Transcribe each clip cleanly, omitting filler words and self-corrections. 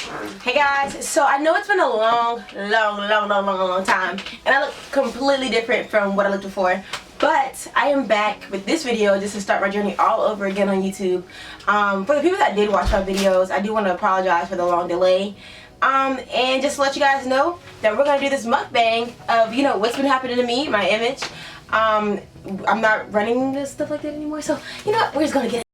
Hey guys, so I know it's been a long time, and I look completely different from what I looked before, but I am back with this video just to start my journey all over again on YouTube. For the people that did watch my videos, I do want to apologize for the long delay, and just to let you guys know that we're going to do this mukbang of, you know, what's been happening to me, my image. I'm not running this stuff like that anymore, so you know what, we're just going to get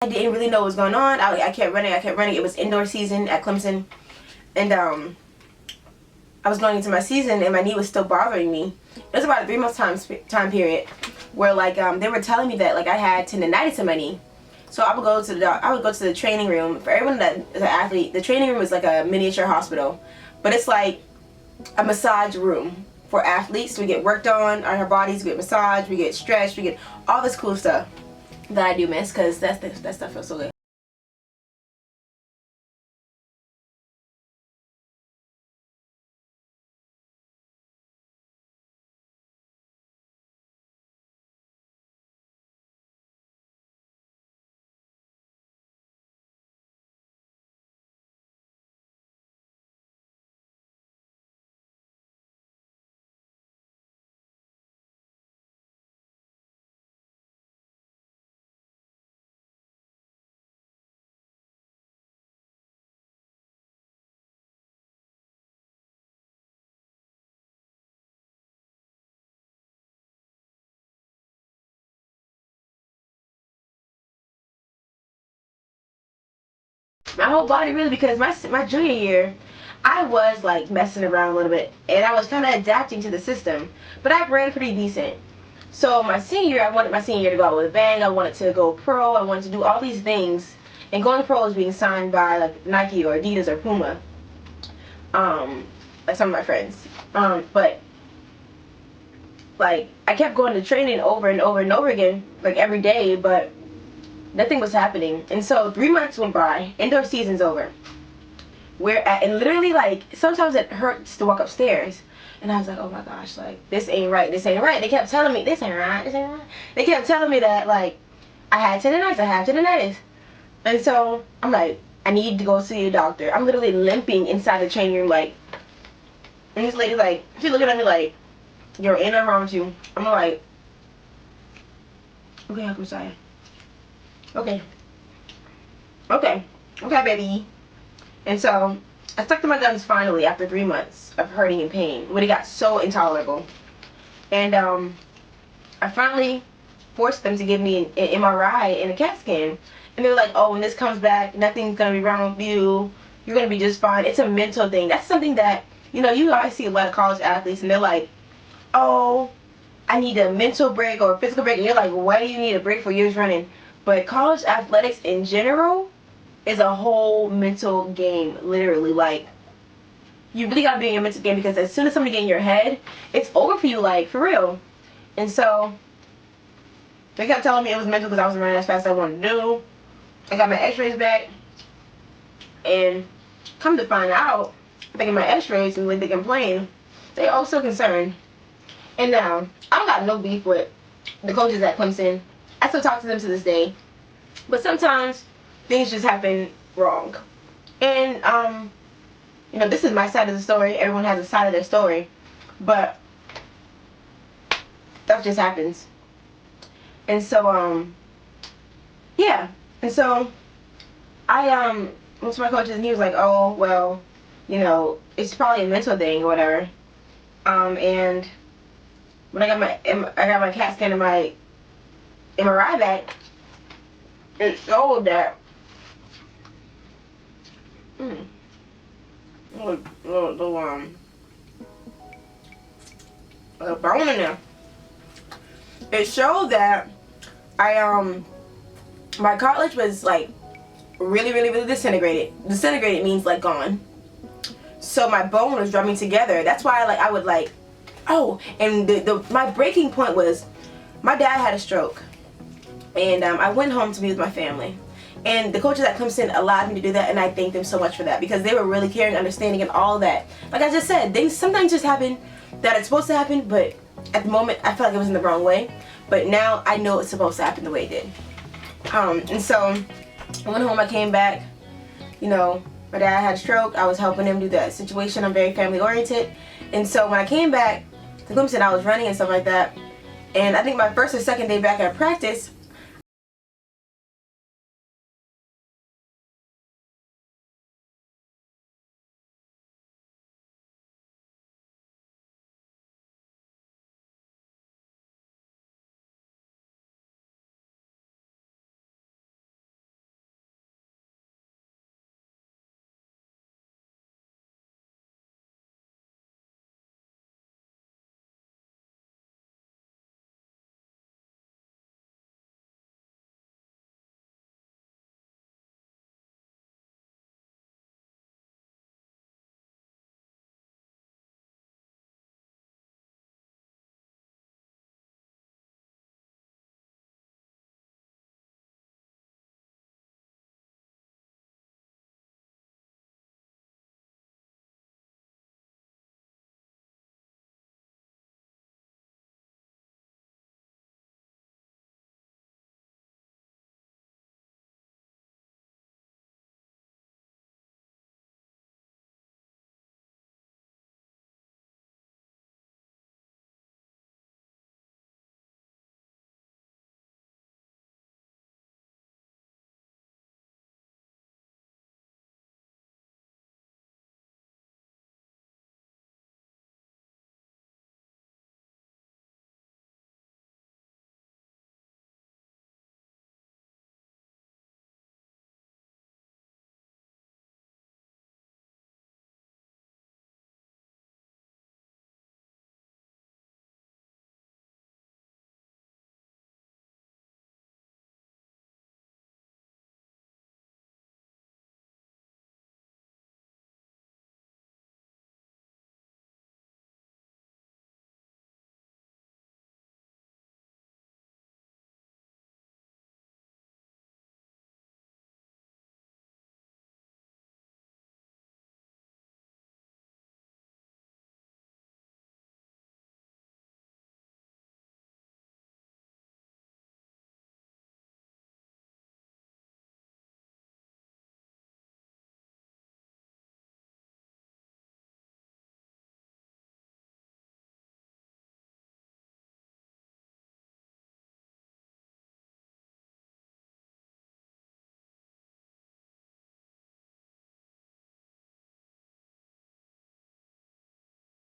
I didn't really know what was going on. I kept running. It was indoor season at Clemson, and I was going into my season, and my knee was still bothering me. It was about a 3 month time period where they were telling me that I had tendonitis in my knee. So I would go to the training room. For everyone that is an athlete, the training room is like a miniature hospital, but it's like a massage room for athletes. We get worked on our bodies, we get massaged, we get stretched, we get all this cool stuff that I do miss because that stuff feels so good. My whole body really, because my junior year, I was like messing around a little bit, and I was kind of adapting to the system, but I ran pretty decent. So my senior year, I wanted my senior year to go out with a bang. I wanted to go pro. I wanted to do all these things, and going pro is being signed by like Nike or Adidas or Puma, like some of my friends. But like I kept going to training over and over and over again, like every day, but nothing was happening. And so 3 months went by. Indoor season's over. We're at, and literally like sometimes it hurts to walk upstairs. And I was like, oh my gosh, like this ain't right, this ain't right. They kept telling me this ain't right, this ain't right. They kept telling me that like I had tendonitis, I have tendonitis. And so I'm like, I need to go see a doctor. I'm literally limping inside the training room like, and this lady's like, she's looking at me like, yo, ain't nothing wrong with you. I'm like, okay, I'm sorry. Okay. Okay. Okay, baby. And so I stuck to my guns finally after 3 months of hurting and pain when it got so intolerable. And I finally forced them to give me an MRI and a CAT scan. And they were like, oh, when this comes back, nothing's going to be wrong with you. You're going to be just fine. It's a mental thing. That's something that, you always see a lot of college athletes and they're like, oh, I need a mental break or a physical break. And you're like, why do you need a break for years running? But college athletics in general is a whole mental game, literally. Like, you really gotta be in your mental game because as soon as somebody get in your head, it's over for you, like, for real. And so, they kept telling me it was mental because I was running as fast as I wanted to do. I got my x-rays back, and come to find out, thinking my x-rays and when they complain, they also concerned. And now, I don't got no beef with the coaches at Clemson. I still talk to them to this day. But sometimes, things just happen wrong. And, this is my side of the story. Everyone has a side of their story. But, stuff just happens. And so, yeah. And so, I, went to my coaches and he was like, oh, well, it's probably a mental thing or whatever. And when I got my CAT scan and my MRI back, it showed that the bone in there. It showed that my cartilage was like really, really, really disintegrated. Disintegrated means like gone. So my bone was drumming together. That's why I would and my breaking point was my dad had a stroke. And I went home to be with my family. And the coaches at Clemson allowed me to do that, and I thank them so much for that because they were really caring, understanding, and all that. Like I just said, things sometimes just happen that it's supposed to happen, but at the moment I felt like it was in the wrong way. But now I know it's supposed to happen the way it did. And so I went home, I came back, my dad had a stroke, I was helping him do that situation, I'm very family oriented. And so when I came back to Clemson, I was running and stuff like that. And I think my first or second day back at practice,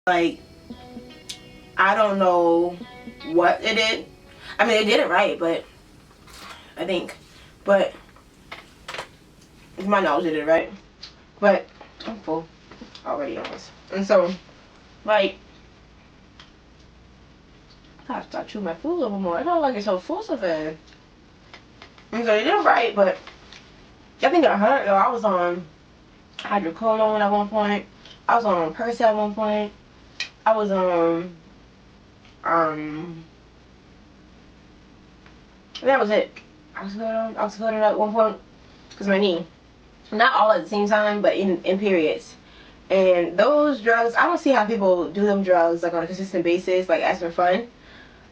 Like, I don't know what it did. I mean, they did it right, but I think, but to my knowledge, they did it right. But I'm full already on this, and so like, I gotta start chewing my food a little more. I don't like it so full so fast. And so they did it right, but I think it hurt though. I was on hydrocodone at one point. I was on Percocet at one point. I was on that was it. I was oxycodone at one point because my knee. Not all at the same time, but in periods. And those drugs, I don't see how people do them drugs like on a consistent basis, like as for fun.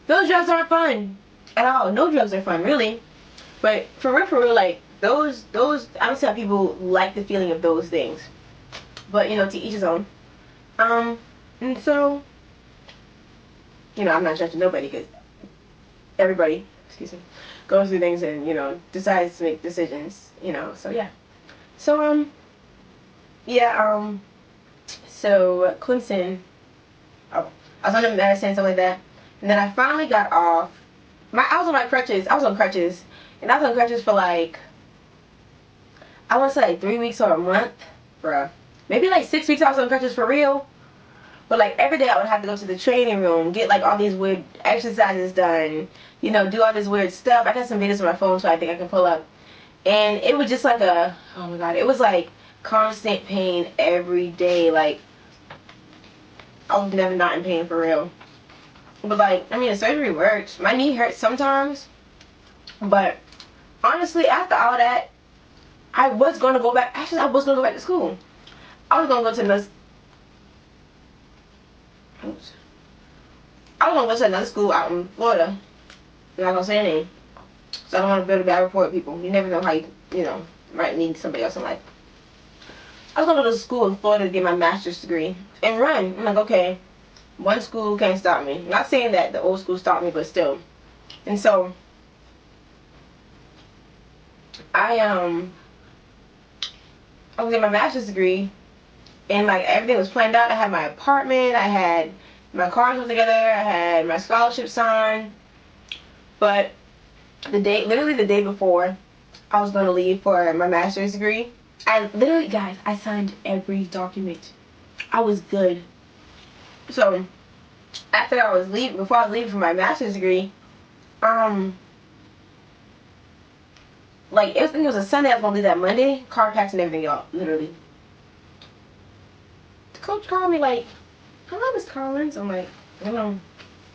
Those drugs aren't fun at all. No drugs are fun, really. But for real, like those, I don't see how people like the feeling of those things. But you know, to each his own. And so, you know, I'm not judging nobody because everybody, excuse me, goes through things and you know decides to make decisions. You know, so yeah. So yeah, so Clemson. Oh, I was on the medicine and stuff like that, and then I finally got off. I was on my crutches. I was on crutches, and I was on crutches for like, I want to say like 3 weeks or a month, bruh. Maybe like 6 weeks I was on crutches for real. But like every day I would have to go to the training room, get like all these weird exercises done, you know, do all this weird stuff. I got some videos on my phone so I think I can pull up. And it was just like a, oh my god, it was like constant pain every day. Like, I was never not in pain for real. But like, I mean, the surgery works. My knee hurts sometimes. But honestly, after all that, I was going to go back. Actually, I was going to go back to school. I was going to go to another, oops. I was going to go to another school out in Florida. I'm not going to say any name. So I don't want to build a bad rapport with people. You never know how you know, might need somebody else in life. I was going to go to school in Florida to get my master's degree and run. I'm like, okay, one school can't stop me. Not saying that the old school stopped me, but still. And so, I was getting my master's degree, and like everything was planned out. I had my apartment, I had my car put together, I had my scholarship signed. But literally the day before I was going to leave for my master's degree, I literally, guys, I signed every document. I was good. So after before I was leaving for my master's degree, like I think it was a Sunday. I was gonna leave that Monday. Car packs and everything, y'all. Literally, the coach called me like, "Hello, Miss Collins." I'm like, "Hello."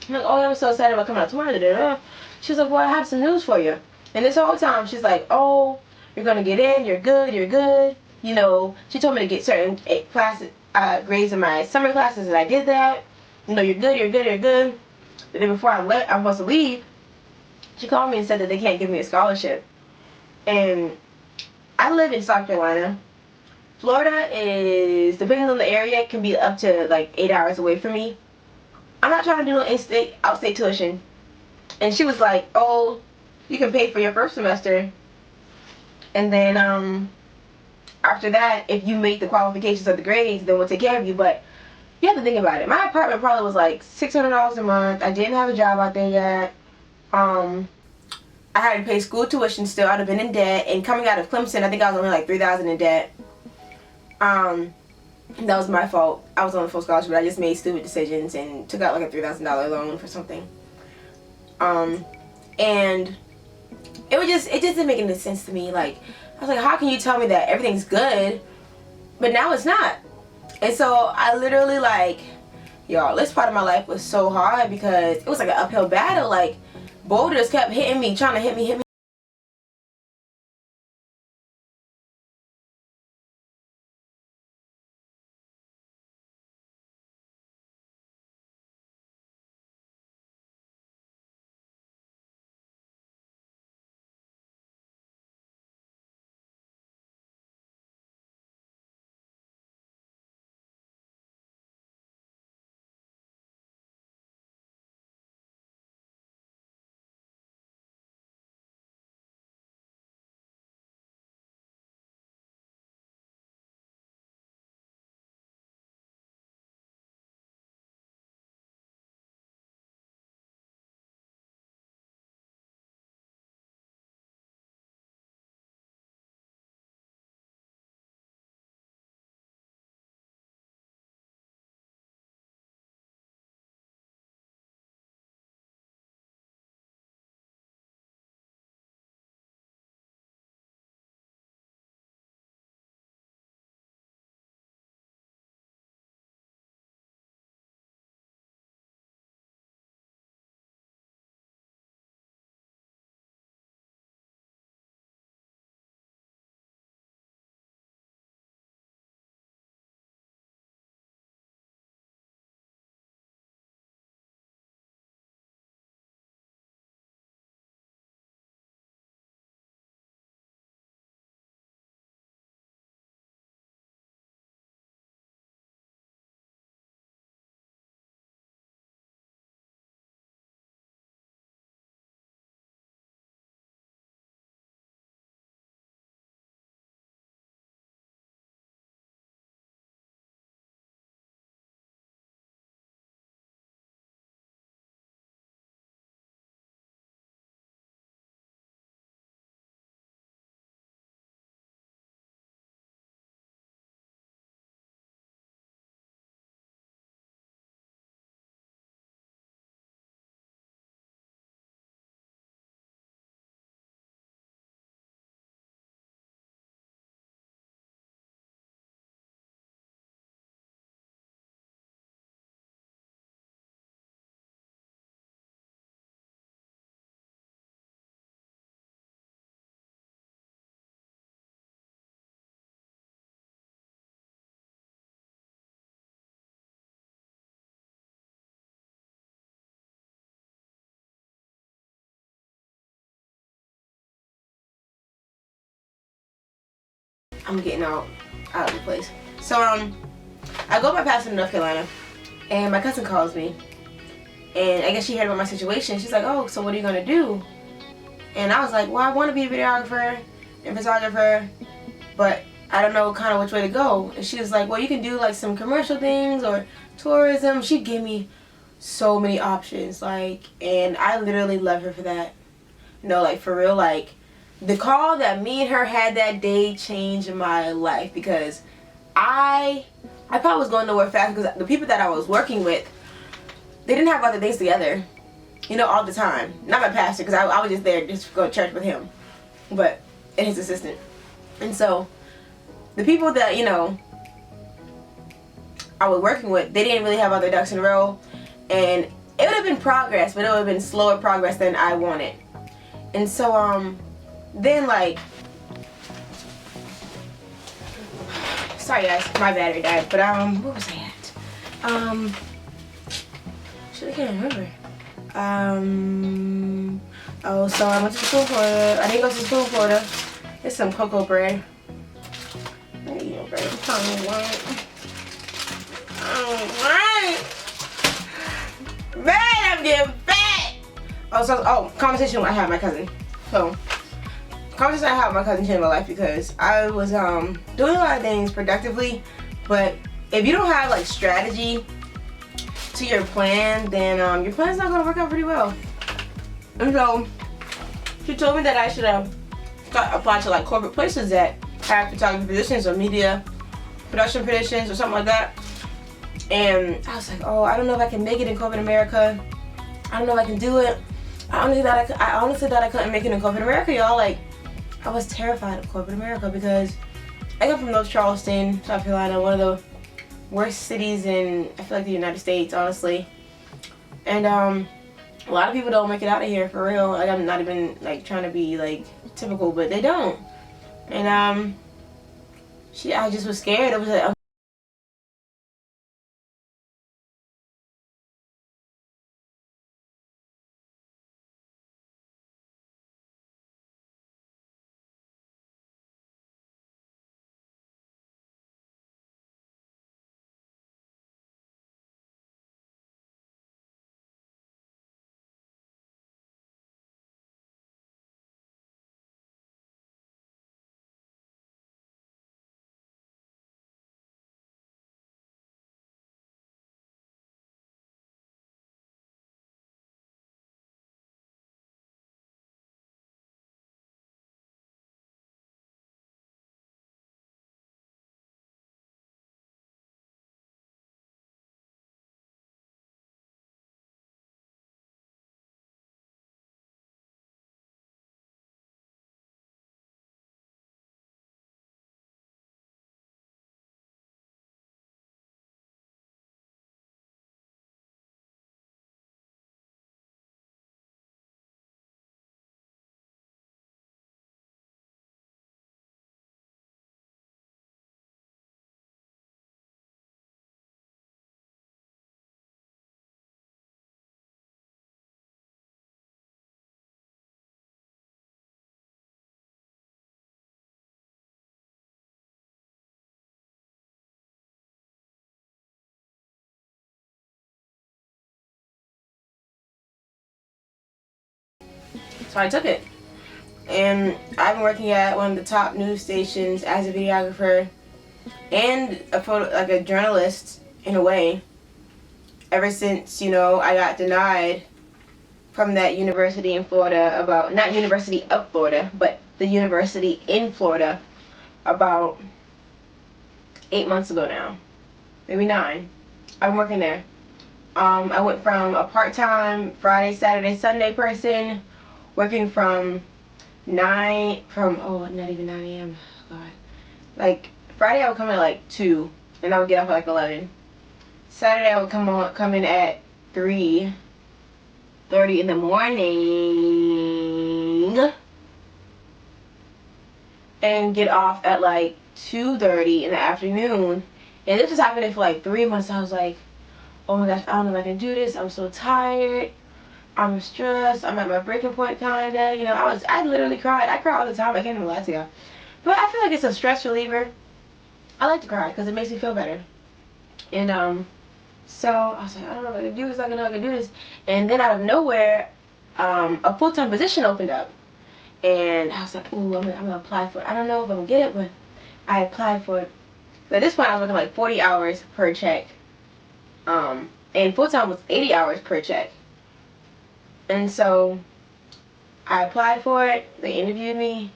I'm like, "Oh, I'm so excited about coming out tomorrow." She was like, "Well, I have some news for you." And this whole time, she's like, "Oh, you're gonna get in. You're good. You're good." You know, she told me to get certain classes, grades in my summer classes, and I did that. You know, you're good. You're good. You're good. And then before I'm supposed to leave, she called me and said that they can't give me a scholarship. And I live in South Carolina. Florida is, depending on the area, it can be up to like 8 hours away from me. I'm not trying to do no in-state, out-state tuition. And she was like, "Oh, you can pay for your first semester, and then after that, if you meet the qualifications of the grades, then we'll take care of you." But you have to think about it. My apartment probably was like $600 a month. I didn't have a job out there yet. I had to pay school tuition still. I'd have been in debt. And coming out of Clemson, I think I was only like $3,000 in debt. That was my fault. I was on a full scholarship, but I just made stupid decisions and took out like a $3,000 loan for something. And it just didn't make any sense to me. Like, I was like, how can you tell me that everything's good, but now it's not? And so I literally, like, y'all, this part of my life was so hard because it was like an uphill battle. Like, boulders kept hitting me, trying to hit me, I'm getting out of the place. So I go by Pasadena, North Carolina, and my cousin calls me, and I guess she heard about my situation. She's like, oh, so what are you gonna do? And I was like, well, I want to be a videographer and photographer, but I don't know kind of which way to go. And she was like, well, you can do like some commercial things or tourism. She gave me so many options, like, and I literally love her for that. No, like, for real, like, the call that me and her had that day changed my life, because I probably was going nowhere fast, because the people that I was working with, they didn't have other things together, you know, all the time. Not my pastor, because I was just there just to go to church with him, but, and his assistant. And so, the people that, you know, I was working with, they didn't really have other ducks in a row, and it would have been progress, but it would have been slower progress than I wanted. And so, then, like, sorry guys, my battery died, but, what was I at? Shit, I can't remember. Oh, so I went to school in Florida. I didn't go to school in Florida. It's some cocoa bread. I ain't eating bread. I'm telling you what. Man, I'm getting fat! Conversation I had with my cousin. So, conversation I had with my cousin changed my life, because I was doing a lot of things productively, but if you don't have like strategy to your plan, then your plan's not gonna work out pretty well. And so she told me that I should apply to like corporate places that have photography positions or media production positions or something like that. And I was like, oh, I don't know if I can make it in corporate America. I don't know if I can do it. I honestly thought I couldn't make it in corporate America, y'all. Like, I was terrified of corporate America, because I come from North Charleston, South Carolina, one of the worst cities in, I feel like, the United States, honestly. And a lot of people don't make it out of here, for real. Like, I'm not even like trying to be like typical, but they don't. And I just was scared. It was like, so I took it. And I've been working at one of the top news stations as a videographer and a journalist in a way, ever since, you know, I got denied from that university in Florida about, not University of Florida, but the university in Florida, about 8 months ago now, maybe 9. I'm working there. I went from a part-time Friday, Saturday, Sunday person, working from not even 9 a.m. God. Like, Friday I would come in at like 2, and I would get off at like 11. Saturday I would come in at 3:30 in the morning, and get off at like 2:30 in the afternoon. And this was happening for like 3 months. I was like, oh my gosh, I don't know if I can do this. I'm so tired. I'm stressed. I'm at my breaking point, kinda. You know, I literally cried. I cry all the time. I can't even lie to y'all. But I feel like it's a stress reliever. I like to cry because it makes me feel better. And so I was like, I don't know if I can do this. I don't know if I can do this. And then out of nowhere, a full-time position opened up. And I was like, ooh, I'm gonna apply for it. I don't know if I'm gonna get it, but I applied for it. But at this point, I was working like 40 hours per check. And full-time was 80 hours per check. And so I applied for it. They interviewed me.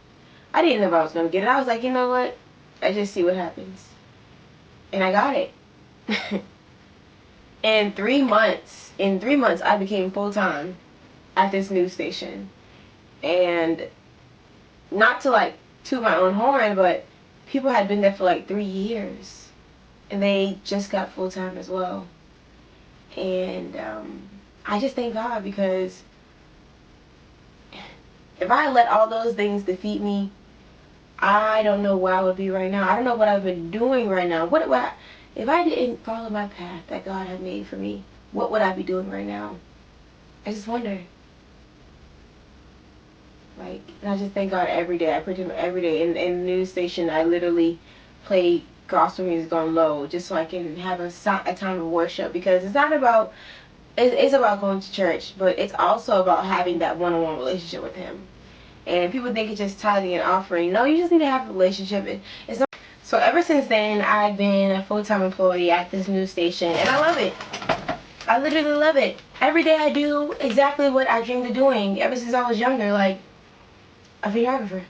I didn't know if I was gonna get it. I was like, you know what? I just see what happens. And I got it. In 3 months, I became full-time at this news station. And not to like toot my own horn, but people had been there for like 3 years. And they just got full-time as well. And I just thank God, because if I let all those things defeat me, I don't know where I would be right now. I don't know what I've been doing right now. If I didn't follow my path that God had made for me, what would I be doing right now? I just wonder. Like, and I just thank God every day. I pray to Him every day. In the news station, I literally play gospel music on low just so I can have a time of worship, because it's not about, it's about going to church, but it's also about having that one-on-one relationship with Him. And people think it's just tithing and offering. No, you just need to have a relationship. It's not. So ever since then, I've been a full-time employee at this news station, and I love it. I literally love it. Every day I do exactly what I dreamed of doing ever since I was younger, like a videographer.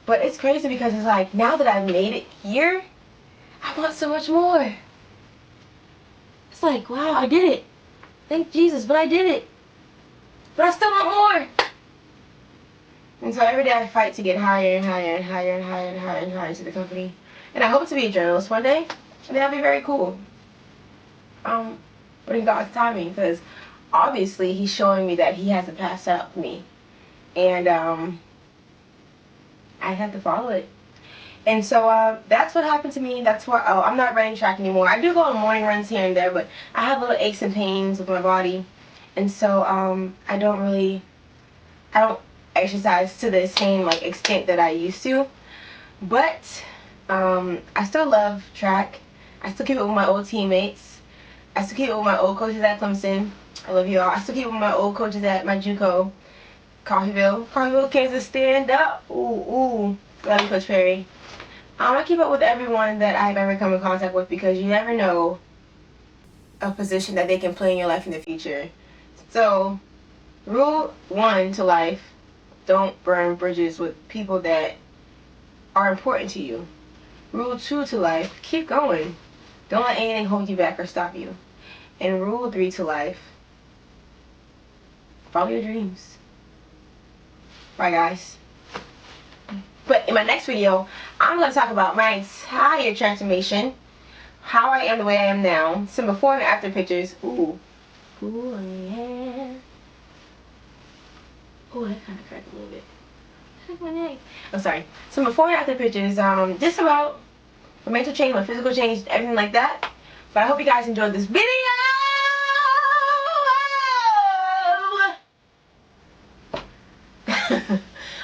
But it's crazy because it's like, now that I've made it here, I want so much more. It's like, wow, I did it. Thank Jesus, but I did it. But I still want more. And so every day I fight to get higher and higher and higher and higher and higher and higher to the company. And I hope to be a journalist one day. And that'll be very cool. But in God's timing, because obviously He's showing me that He has a path set up for me. And I have to follow it. And so that's what happened to me. That's why I'm not running track anymore. I do go on morning runs here and there, but I have little aches and pains with my body. And so I don't exercise to the same like extent that I used to. But I still love track. I still keep it with my old teammates. I still keep it with my old coaches at Clemson. I love you all. I still keep it with my old coaches at my JUCO, Coffeyville, Kansas. Stand up. Ooh, ooh. Love you, Coach Perry. I keep up with everyone that I've ever come in contact with, because you never know a position that they can play in your life in the future. So, rule 1 to life: don't burn bridges with people that are important to you. Rule 2 to life: keep going. Don't let anything hold you back or stop you. And rule 3 to life: follow your dreams. Bye, guys. But in my next video, I'm going to talk about my entire transformation, how I am the way I am now, some before and after pictures. Ooh. Ooh, yeah. Ooh, that kind of cracked a little bit. My neck. Oh, sorry. Some before and after pictures, just about my mental change, my physical change, everything like that. But I hope you guys enjoyed this video.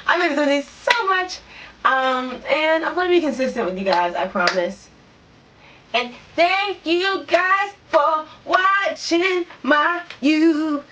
I'm going to do this so much. And I'm going to be consistent with you guys, I promise. And thank you guys for watching my YouTube